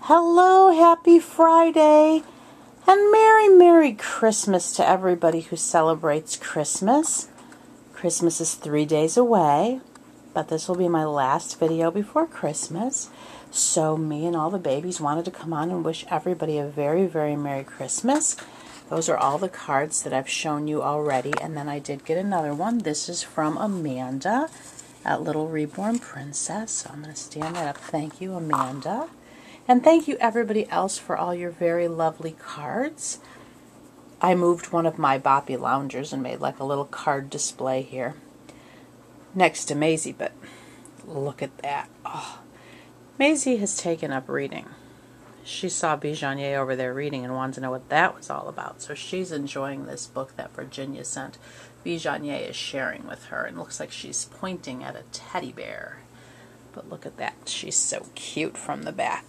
Hello, happy Friday, and Merry Christmas to everybody who celebrates Christmas. Christmas is 3 days away, but this will be my last video before Christmas. So me and all the babies wanted to come on and wish everybody a very Merry Christmas. Those are all the cards that I've shown you already, and then I did get another one. This is from Amanda at Little Reborn Princess. So I'm going to stand that up. Thank you, Amanda. And thank you everybody else for all your very lovely cards. I moved one of my boppy loungers and made like a little card display here next to Maisie, but look at that. Oh, Maisie has taken up reading. She saw Bijanier over there reading and wanted to know what that was all about. So she's enjoying this book that Virginia sent. Bijanier is sharing with her, and looks like she's pointing at a teddy bear. But look at that. She's so cute from the back.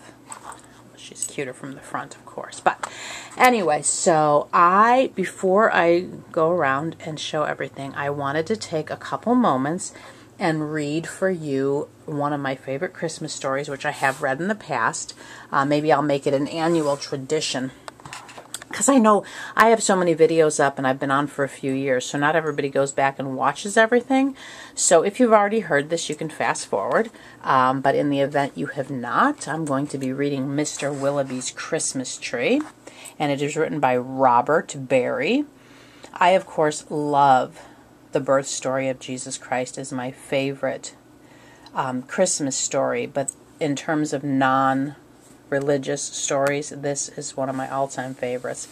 She's cuter from the front, of course. But anyway, so before I go around and show everything, I wanted to take a couple moments and read for you one of my favorite Christmas stories, which I have read in the past. Maybe I'll make it an annual tradition, because I know I have so many videos up and I've been on for a few years, so not everybody goes back and watches everything. So if you've already heard this, you can fast forward. But in the event you have not, I'm going to be reading Mr. Willoughby's Christmas Tree, and it is written by Robert Barry. I, of course, love the birth story of Jesus Christ as my favorite Christmas story, but in terms of non-religious stories, this is one of my all-time favorites,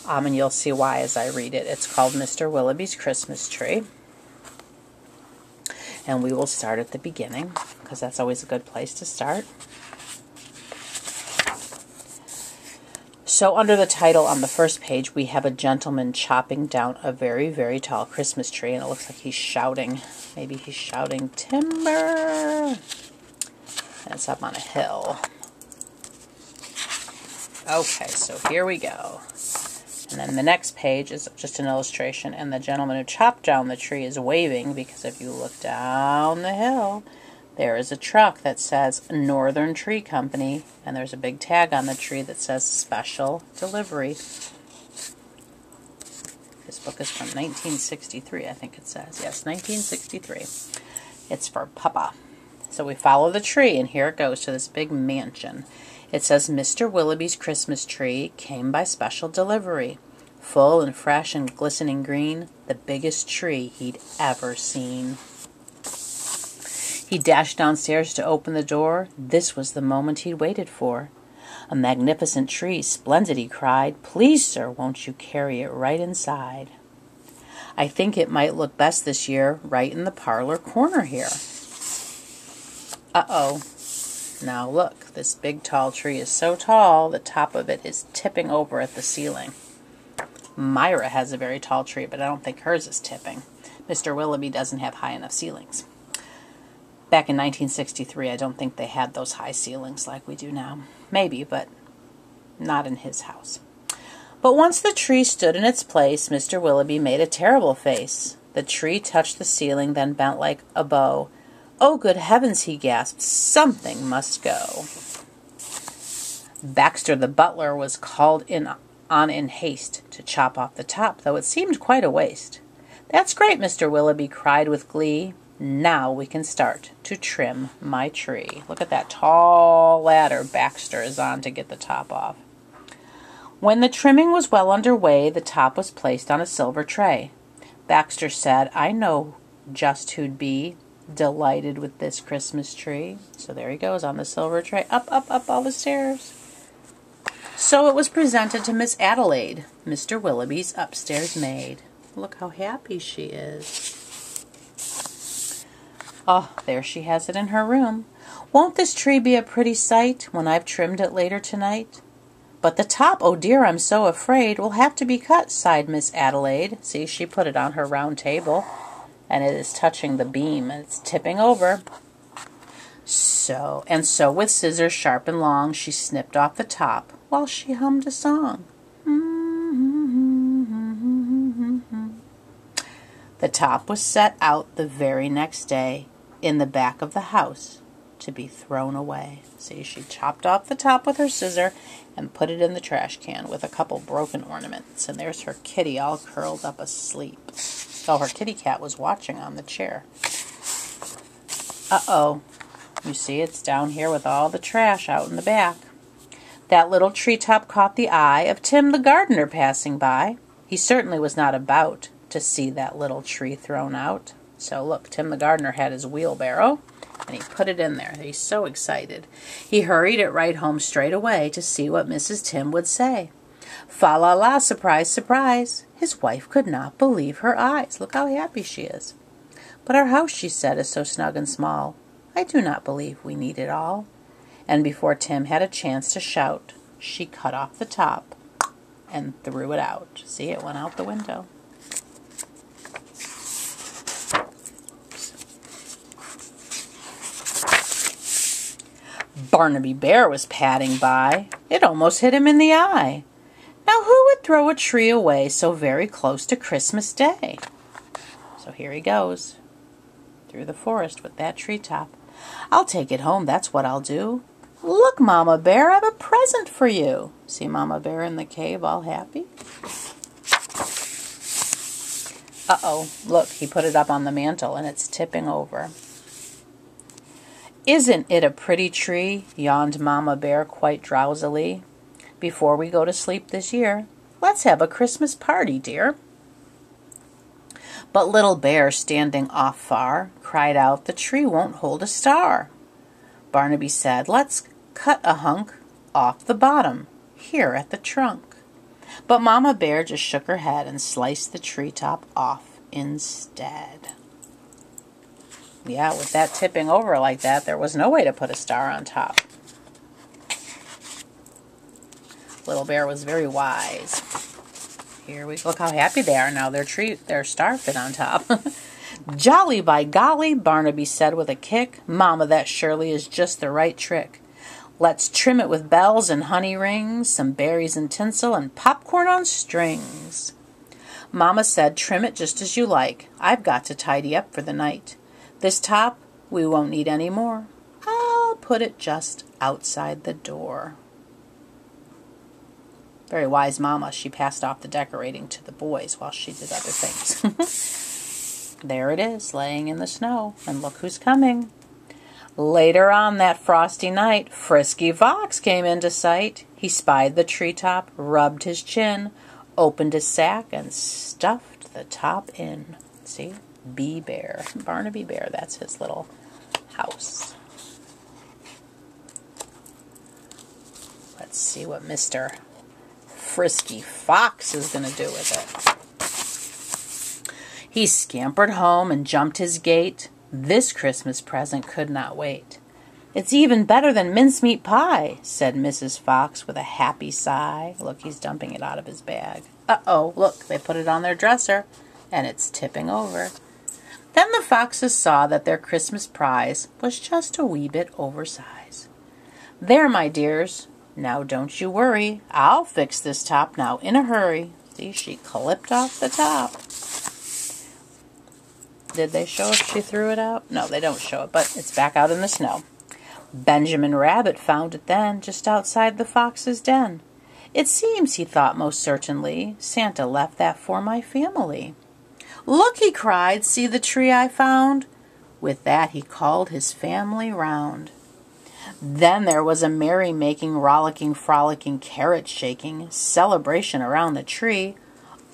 and you'll see why as I read it. It's called Mr. Willoughby's Christmas Tree, and we will start at the beginning, because that's always a good place to start. So under the title on the first page, we have a gentleman chopping down a very tall Christmas tree, and it looks like he's shouting. Maybe he's shouting, "Timber!" And it's up on a hill. Okay, so here we go. And then the next page is just an illustration, and the gentleman who chopped down the tree is waving, because if you look down the hill, there is a truck that says Northern Tree Company, and there's a big tag on the tree that says Special Delivery. This book is from 1963, I think it says. Yes, 1963. It's for Papa. So we follow the tree, and here it goes to this big mansion. It says, Mr. Willoughby's Christmas tree came by special delivery. Full and fresh and glistening green, the biggest tree he'd ever seen. He dashed downstairs to open the door. This was the moment he'd waited for. A magnificent tree, splendid, he cried. Please, sir, won't you carry it right inside? I think it might look best this year, right in the parlor corner here. Uh-oh. Now look, this big tall tree is so tall, the top of it is tipping over at the ceiling. Myra has a very tall tree, but I don't think hers is tipping. Mr. Willoughby doesn't have high enough ceilings. Back in 1963, I don't think they had those high ceilings like we do now. Maybe, but not in his house. But once the tree stood in its place, Mr. Willoughby made a terrible face. The tree touched the ceiling, then bent like a bow. Oh, good heavens, he gasped. Something must go. Baxter the butler was called in haste to chop off the top, though it seemed quite a waste. That's great, Mr. Willoughby cried with glee. Now we can start to trim my tree. Look at that tall ladder Baxter is on to get the top off. When the trimming was well underway, the top was placed on a silver tray. Baxter said, I know just who'd be delighted with this Christmas tree. So there he goes on the silver tray, up all the stairs. So it was presented to Miss Adelaide, Mr. Willoughby's upstairs maid. Look how happy she is. Oh, there she has it in her room. Won't this tree be a pretty sight when I've trimmed it later tonight? But the top, oh dear, I'm so afraid, will have to be cut, sighed Miss Adelaide. See, she put it on her round table, and it is touching the beam, and it's tipping over. So with scissors sharp and long, she snipped off the top while she hummed a song. The top was set out the very next day in the back of the house to be thrown away. See, she chopped off the top with her scissor and put it in the trash can with a couple broken ornaments. And there's her kitty all curled up asleep. Oh, her kitty cat was watching on the chair. Uh-oh. You see, it's down here with all the trash out in the back. That little treetop caught the eye of Tim the gardener passing by. He certainly was not about to see that little tree thrown out. So look, Tim the gardener had his wheelbarrow, and he put it in there. He's so excited. He hurried it right home straight away to see what Mrs. Tim would say. Fa la la, surprise, surprise. His wife could not believe her eyes. Look how happy she is. But our house, she said, is so snug and small. I do not believe we need it all. And before Tim had a chance to shout, she cut off the top and threw it out. See, it went out the window. Barnaby Bear was padding by. It almost hit him in the eye. Now who would throw a tree away so very close to Christmas Day? So here he goes, through the forest with that treetop. I'll take it home, that's what I'll do. Look, Mama Bear, I have a present for you. See Mama Bear in the cave all happy? Uh-oh, look, he put it up on the mantle and it's tipping over. Isn't it a pretty tree? Yawned Mama Bear quite drowsily. Before we go to sleep this year, let's have a Christmas party, dear. But Little Bear, standing off far, cried out, the tree won't hold a star. Barnaby said, let's cut a hunk off the bottom, here at the trunk. But Mama Bear just shook her head and sliced the treetop off instead. Yeah, with that tipping over like that, there was no way to put a star on top. Little Bear was very wise. Here we look how happy they are now. Their star fit on top. Jolly by golly, Barnaby said with a kick. Mama, that surely is just the right trick. Let's trim it with bells and honey rings, some berries and tinsel, and popcorn on strings. Mama said, trim it just as you like. I've got to tidy up for the night. This top we won't need any more. I'll put it just outside the door. Very wise Mama. She passed off the decorating to the boys while she did other things. There it is, laying in the snow. And look who's coming. Later on that frosty night, Frisky Fox came into sight. He spied the treetop, rubbed his chin, opened his sack, and stuffed the top in. See? Bear. Barnaby Bear, that's his little house. Let's see what Mr. Frisky Fox is going to do with it. He scampered home and jumped his gate. This Christmas present could not wait. It's even better than mincemeat pie, said Mrs. Fox with a happy sigh. Look, he's dumping it out of his bag. Uh-oh, look, they put it on their dresser, and it's tipping over. Then the foxes saw that their Christmas prize was just a wee bit oversized. There, my dears, now don't you worry. I'll fix this top now in a hurry. See, she clipped off the top. Did they show if she threw it out? No, they don't show it, but it's back out in the snow. Benjamin Rabbit found it then, just outside the fox's den. It seems, he thought most certainly, Santa left that for my family. Look, he cried, see the tree I found. With that he called his family round. Then there was a merry-making, rollicking, frolicking, carrot-shaking celebration around the tree.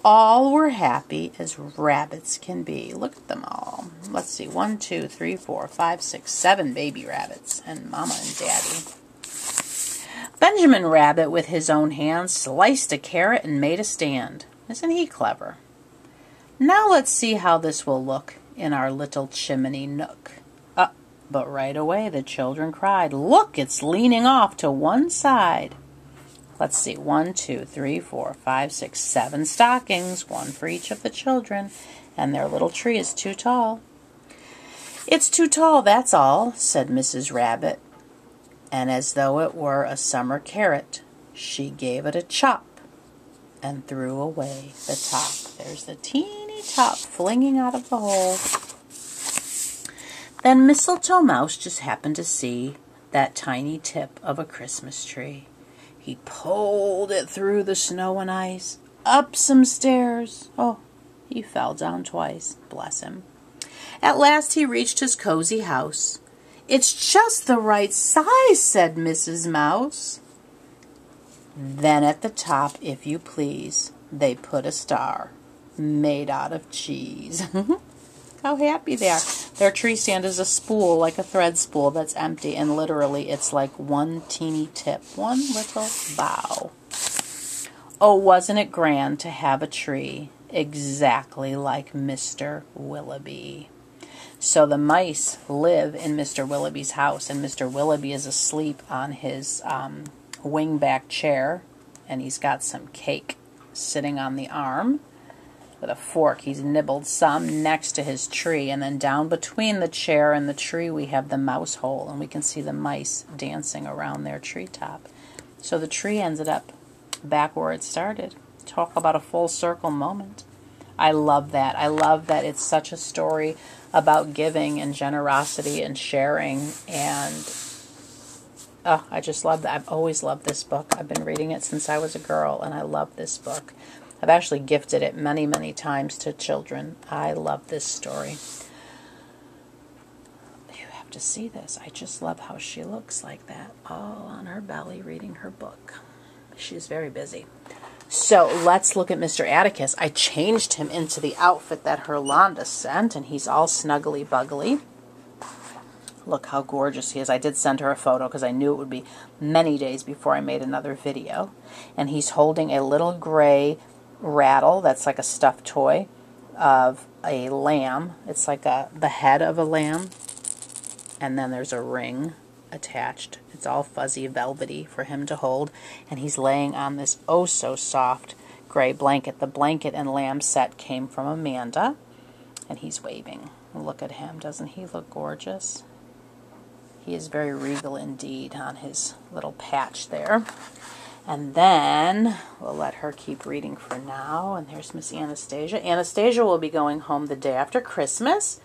All were happy as rabbits can be. Look at them all. Let's see, 1, 2, 3, 4, 5, 6, 7 baby rabbits, and Mama and Daddy. Benjamin Rabbit, with his own hands, sliced a carrot and made a stand. Isn't he clever? Now let's see how this will look in our little chimney nook. But right away the children cried, look, it's leaning off to one side. Let's see, 1, 2, 3, 4, 5, 6, 7 stockings, one for each of the children, and their little tree is too tall. It's too tall, that's all, said Mrs. Rabbit, and as though it were a summer carrot, she gave it a chop and threw away the top. There's the teeny top flinging out of the hole. Then Mistletoe Mouse just happened to see that tiny tip of a Christmas tree. He pulled it through the snow and ice, up some stairs. Oh, he fell down twice, bless him. At last he reached his cozy house. "It's just the right size," said Mrs. Mouse. Then at the top, if you please, they put a star made out of cheese. How happy they are. Their tree stand is a spool, like a thread spool that's empty, and literally it's like one teeny tip, one little bow. Oh, wasn't it grand to have a tree exactly like Mr. Willoughby? So the mice live in Mr. Willoughby's house, and Mr. Willoughby is asleep on his wingback chair, and he's got some cake sitting on the arm. With a fork, he's nibbled some next to his tree, and then down between the chair and the tree we have the mouse hole, and we can see the mice dancing around their treetop. So the tree ended up back where it started. Talk about a full circle moment. I love that. I love that it's such a story about giving and generosity and sharing, and oh, I just love that. I've always loved this book. I've been reading it since I was a girl, and I love this book. I've actually gifted it many, many times to children. I love this story. You have to see this. I just love how she looks like that, all on her belly reading her book. She's very busy. So let's look at Mr. Atticus. I changed him into the outfit that Herlonda sent, and he's all snuggly buggly. Look how gorgeous he is. I did send her a photo because I knew it would be many days before I made another video. And he's holding a little gray rattle that's like a stuffed toy of a lamb. It's like the head of a lamb, and then there's a ring attached. It's all fuzzy, velvety for him to hold, and he's laying on this oh so soft gray blanket. The blanket and lamb set came from Amanda, and he's waving. Look at him. Doesn't he look gorgeous? He is very regal indeed on his little patch there. And then we'll let her keep reading for now. And there's Miss Anastasia. Anastasia will be going home the day after Christmas.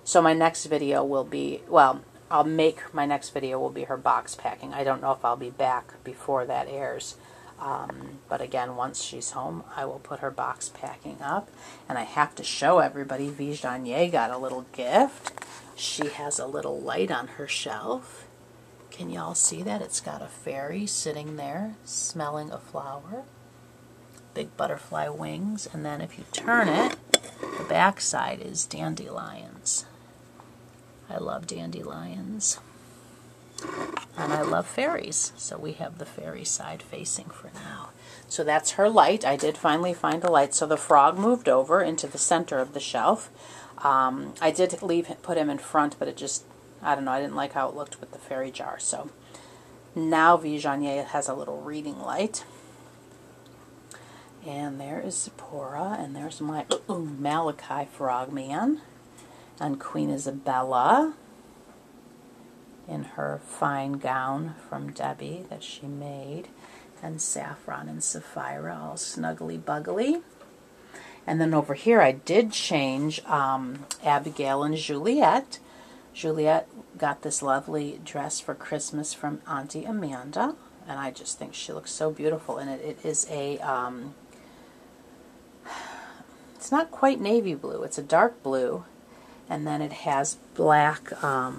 So my next video will be, well, my next video will be her box packing. I don't know if I'll be back before that airs. But again, once she's home, I will put her box packing up. And I have to show everybody, Vijanye got a little gift. She has a little light on her shelf. Can y'all see that? It's got a fairy sitting there smelling a flower. Big butterfly wings. And then if you turn it, the back side is dandelions. I love dandelions. And I love fairies. So we have the fairy side facing for now. So that's her light. I did finally find a light. So the frog moved over into the center of the shelf. I did put him in front, but it just, I don't know, I didn't like how it looked with the fairy jar. So now Vijanye has a little reading light. And there is Zipporah, and there's my Malachi Frogman, and Queen Isabella in her fine gown from Debbie that she made, and Saffron and Sapphira all snuggly buggly. And then over here I did change Abigail and Juliet. Juliet got this lovely dress for Christmas from Auntie Amanda, and I just think she looks so beautiful in it. It is a, it's not quite navy blue, it's a dark blue, and then it has black, let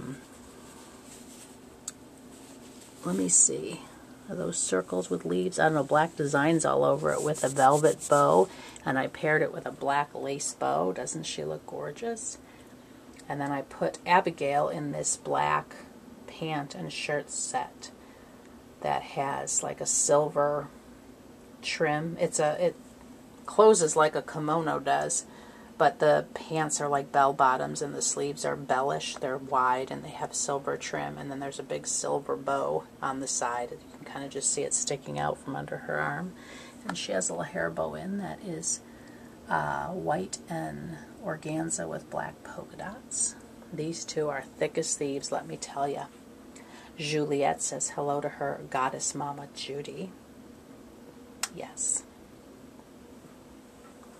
me see, are those circles with leaves? I don't know, black designs all over it with a velvet bow, and I paired it with a black lace bow. Doesn't she look gorgeous? And then I put Abigail in this black pant and shirt set that has like a silver trim. It closes like a kimono does, but the pants are like bell bottoms and the sleeves are bellish. They're wide and they have silver trim, and then there's a big silver bow on the side. You can kind of just see it sticking out from under her arm. And she has a little hair bow in that is white and organza with black polka dots. These two are thick as thieves, let me tell you. Juliet says hello to her goddess mama Judy. Yes.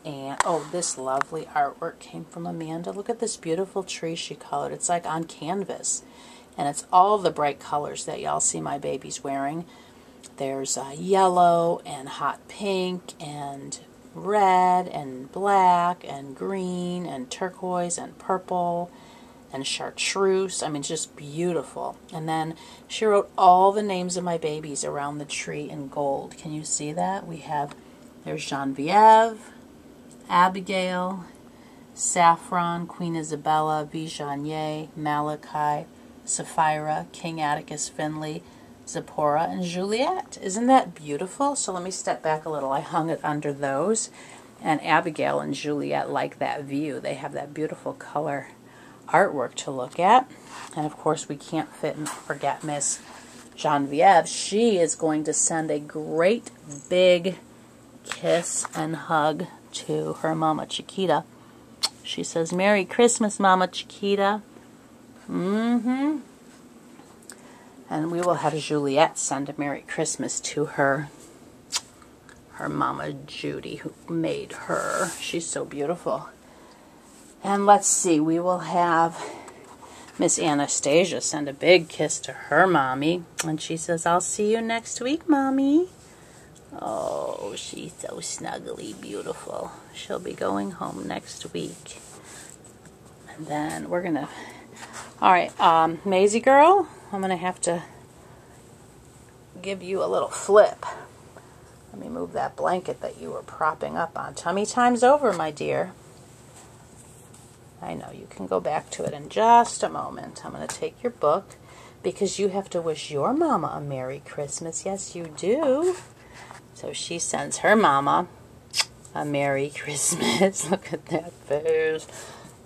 And, oh, this lovely artwork came from Amanda. Look at this beautiful tree she colored. It's like on canvas. And it's all the bright colors that y'all see my baby's wearing. There's yellow and hot pink and red and black and green and turquoise and purple and chartreuse. I mean, just beautiful. And then she wrote all the names of my babies around the tree in gold. Can you see that? There's Genevieve, Abigail, Saffron, Queen Isabella, Vijagne, Malachi, Sapphira, King Atticus Finley, Zipporah, and Juliet. Isn't that beautiful? So let me step back a little. I hung it under those. And Abigail and Juliet like that view. They have that beautiful color artwork to look at. And of course, we can't forget Miss Genevieve. She is going to send a great big kiss and hug to her Mama Chiquita. She says, "Merry Christmas, Mama Chiquita." And we will have Juliet send a Merry Christmas to her Mama Judy, who made her. She's so beautiful. And let's see, we will have Miss Anastasia send a big kiss to her mommy. And she says, "I'll see you next week, Mommy." Oh, she's so snuggly beautiful. She'll be going home next week. And then we're going to... All right, Maisie girl, I'm going to have to give you a little flip. Let me move that blanket that you were propping up on. Tummy time's over, my dear. I know, you can go back to it in just a moment. I'm going to take your book because you have to wish your mama a Merry Christmas. Yes, you do. So she sends her mama a Merry Christmas. Look at that face.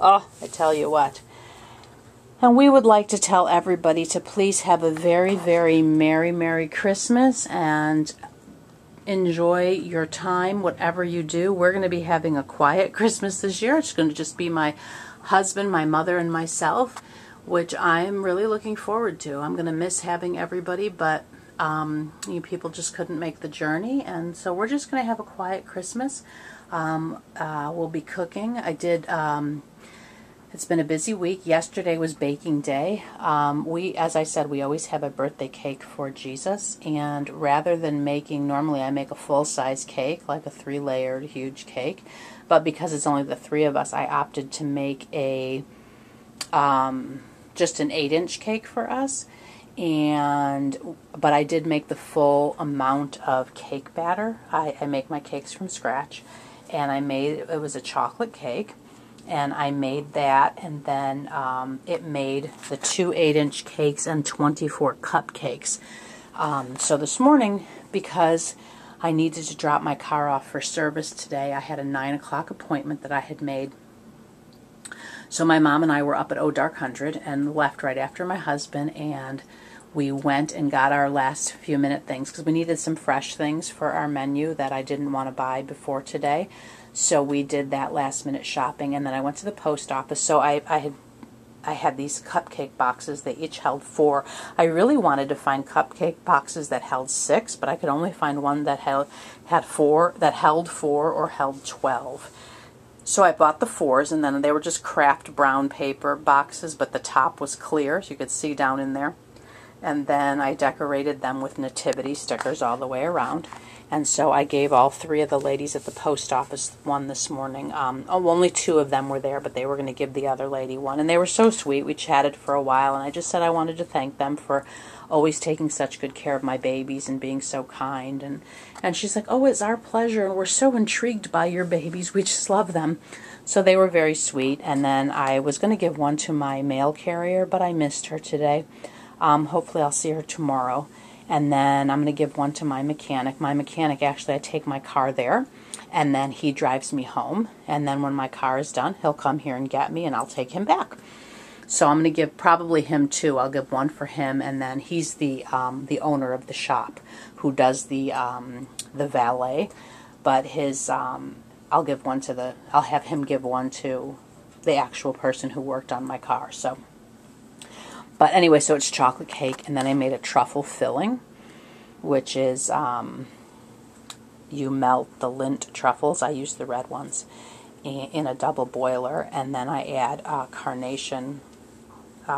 Oh, I tell you what. And we would like to tell everybody to please have a very, very Merry Christmas and enjoy your time, whatever you do. We're going to be having a quiet Christmas this year. It's going to just be my husband, my mother, and myself, which I'm really looking forward to. I'm going to miss having everybody, but you people just couldn't make the journey, and so we're just going to have a quiet Christmas. We'll be cooking. It's been a busy week. Yesterday was baking day. As I said, we always have a birthday cake for Jesus, and rather than normally I make a full-size cake, like a 3-layered huge cake, but because it's only the 3 of us, I opted to make just an 8-inch cake for us. But I did make the full amount of cake batter. I make my cakes from scratch, and it was a chocolate cake. And I made that, and then it made the 2 8-inch cakes and 24 cupcakes. So this morning, because I needed to drop my car off for service today, I had a 9 o'clock appointment that I had made. So my mom and I were up at Dark100 and left right after my husband, and we went and got our last few minute things because we needed some fresh things for our menu that I didn't want to buy before today. So we did that last minute shopping, and then I went to the post office. So I had these cupcake boxes. They each held 4. I really wanted to find cupcake boxes that held 6, but I could only find one that held 4 or held 12. So I bought the 4s, and then they were just craft brown paper boxes, but the top was clear, so you could see down in there. And then I decorated them with nativity stickers all the way around. And so I gave all 3 of the ladies at the post office one this morning. Only 2 of them were there, but they were going to give the other lady one. And they were so sweet. We chatted for a while, and I just said I wanted to thank them for always taking such good care of my babies and being so kind. And she's like, "Oh, it's our pleasure, and we're so intrigued by your babies. We just love them." So they were very sweet. And then I was going to give one to my mail carrier, but I missed her today. Hopefully I'll see her tomorrow. And then I'm going to give one to my mechanic. My mechanic, actually, I take my car there, and then he drives me home. And then when my car is done, he'll come here and get me, and I'll take him back. So I'm going to give probably him 2. I'll give one for him, and then he's the owner of the shop who does the valet. But I'll have him give one to the actual person who worked on my car. So. But anyway, so it's chocolate cake, and then I made a truffle filling, which is you melt the Lindt truffles. I use the red ones in a double boiler, and then I add carnation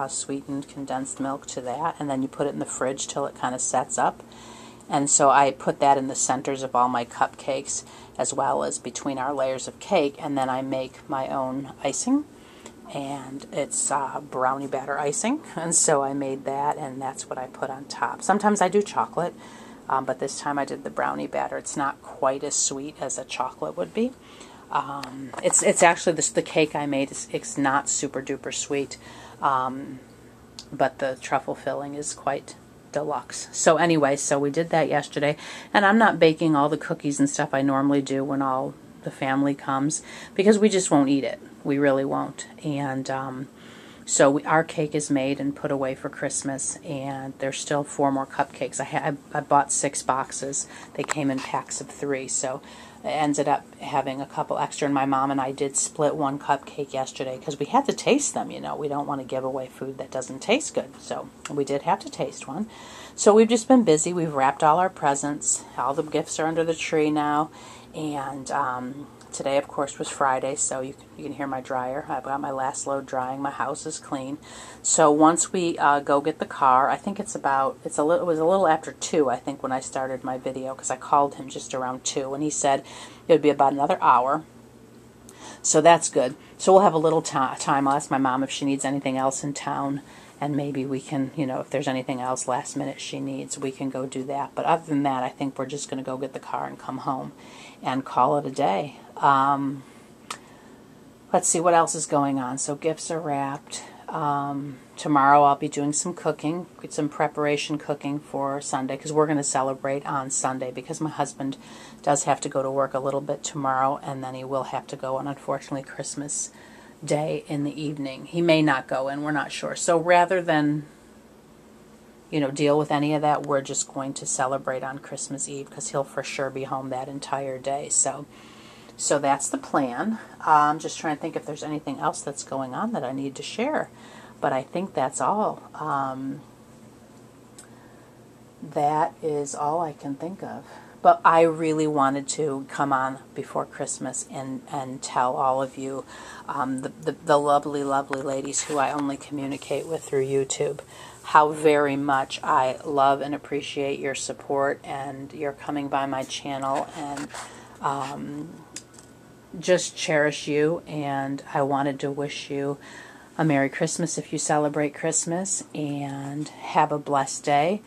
sweetened condensed milk to that, and then you put it in the fridge till it kind of sets up. And so I put that in the centers of all my cupcakes as well as between our layers of cake, and then I make my own icing, and it's brownie batter icing, and so I made that, and that's what I put on top. Sometimes I do chocolate, but this time I did the brownie batter. It's not quite as sweet as a chocolate would be. It's actually the cake I made, it's not super duper sweet, but the truffle filling is quite deluxe. So anyway, so we did that yesterday, and I'm not baking all the cookies and stuff I normally do when all the family comes, because we just won't eat it. We really won't. And so our cake is made and put away for Christmas, and there's still 4 more cupcakes. I bought 6 boxes. They came in packs of 3, so I ended up having a couple extra, and my mom and I did split 1 cupcake yesterday because we had to taste them, you know. We don't want to give away food that doesn't taste good, so we did have to taste one. So we've just been busy. We've wrapped all our presents. All the gifts are under the tree now, and today, of course, was Friday, so you can hear my dryer. I've got my last load drying. My house is clean. So once we go get the car, I think it was a little after 2, I think, when I started my video, because I called him just around 2, and he said it would be about another hour. So that's good. So we'll have a little time. I'll ask my mom if she needs anything else in town, and maybe we can, you know, if there's anything else last minute she needs, we can go do that. But other than that, I think we're just going to go get the car and come home and call it a day. Let's see what else is going on. So gifts are wrapped. Tomorrow I'll be doing some cooking, some preparation cooking for Sunday, because we're going to celebrate on Sunday, because my husband does have to go to work a little bit tomorrow, and then he will have to go on, unfortunately, Christmas Day in the evening. He may not go in, we're not sure. So rather than, you know, deal with any of that, we're just going to celebrate on Christmas Eve, because he'll for sure be home that entire day. So that's the plan. I'm just trying to think if there's anything else that's going on that I need to share. But I think that's all. That is all I can think of. But I really wanted to come on before Christmas and tell all of you, the lovely, lovely ladies who I only communicate with through YouTube, how very much I love and appreciate your support and your coming by my channel, and just cherish you. And I wanted to wish you a Merry Christmas if you celebrate Christmas, and have a blessed day.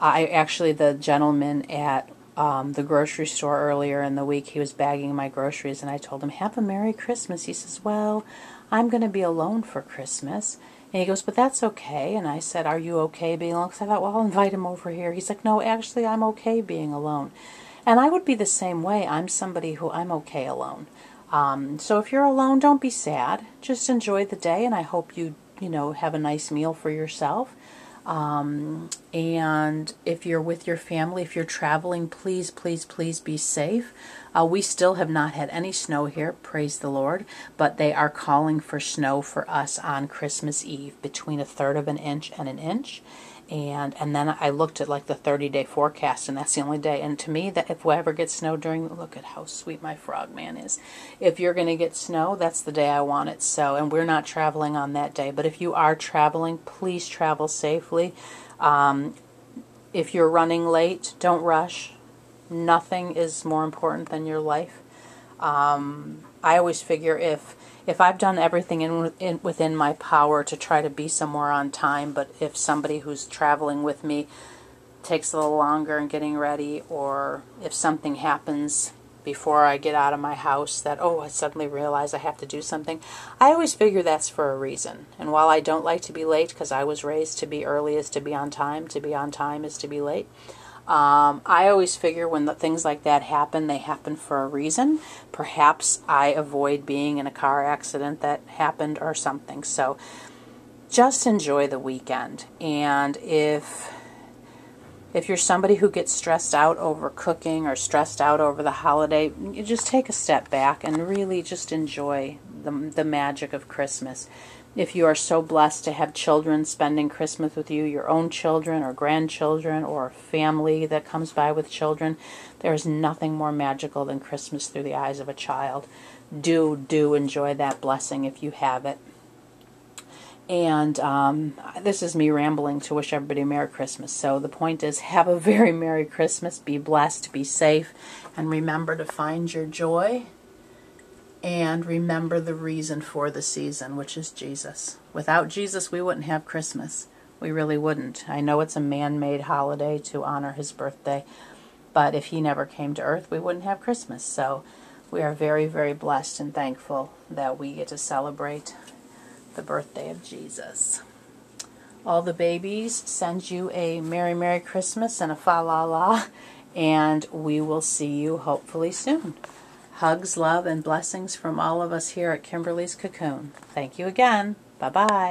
The gentleman at the grocery store earlier in the week, he was bagging my groceries, and I told him, have a Merry Christmas. He says, well, I'm going to be alone for Christmas. And he goes, but that's okay. And I said, are you okay being alone? Because I thought, well, I'll invite him over here. He's like, no, actually, I'm okay being alone. And I would be the same way. I'm somebody who I'm okay alone. So if you're alone, don't be sad. Just enjoy the day, and I hope you have a nice meal for yourself. And if you're with your family, if you're traveling, please, please, please be safe. We still have not had any snow here, praise the Lord, but they are calling for snow for us on Christmas Eve, between 1/3 of an inch and an inch. And then I looked at like the 30-day forecast, and that's the only day. And to me, that if we ever get snow look at how sweet my frog man is. If you're going to get snow, that's the day I want it. So, and we're not traveling on that day. But if you are traveling, please travel safely. If you're running late, don't rush. Nothing is more important than your life. I always figure if I've done everything within my power to try to be somewhere on time, but if somebody who's traveling with me takes a little longer in getting ready, or if something happens before I get out of my house that, oh, I suddenly realize I have to do something, I always figure that's for a reason. And while I don't like to be late, because I was raised to be early is to be on time is to be late, I always figure when things like that happen, they happen for a reason. Perhaps I avoid being in a car accident that happened or something. So just enjoy the weekend. And if you're somebody who gets stressed out over cooking or stressed out over the holiday, you just take a step back and really just enjoy the magic of Christmas. If you are so blessed to have children spending Christmas with you, your own children or grandchildren or family that comes by with children, there is nothing more magical than Christmas through the eyes of a child. Do enjoy that blessing if you have it. And this is me rambling to wish everybody a Merry Christmas. So the point is, have a very Merry Christmas. Be blessed, be safe, and remember to find your joy. And remember the reason for the season, which is Jesus. Without Jesus, we wouldn't have Christmas. We really wouldn't. I know it's a man-made holiday to honor his birthday, but if he never came to earth, we wouldn't have Christmas. So we are very, very blessed and thankful that we get to celebrate the birthday of Jesus. All the babies send you a Merry, Merry Christmas and a fa-la-la, and we will see you hopefully soon. Hugs, love, and blessings from all of us here at Kymberlee's Cocoon. Thank you again. Bye-bye.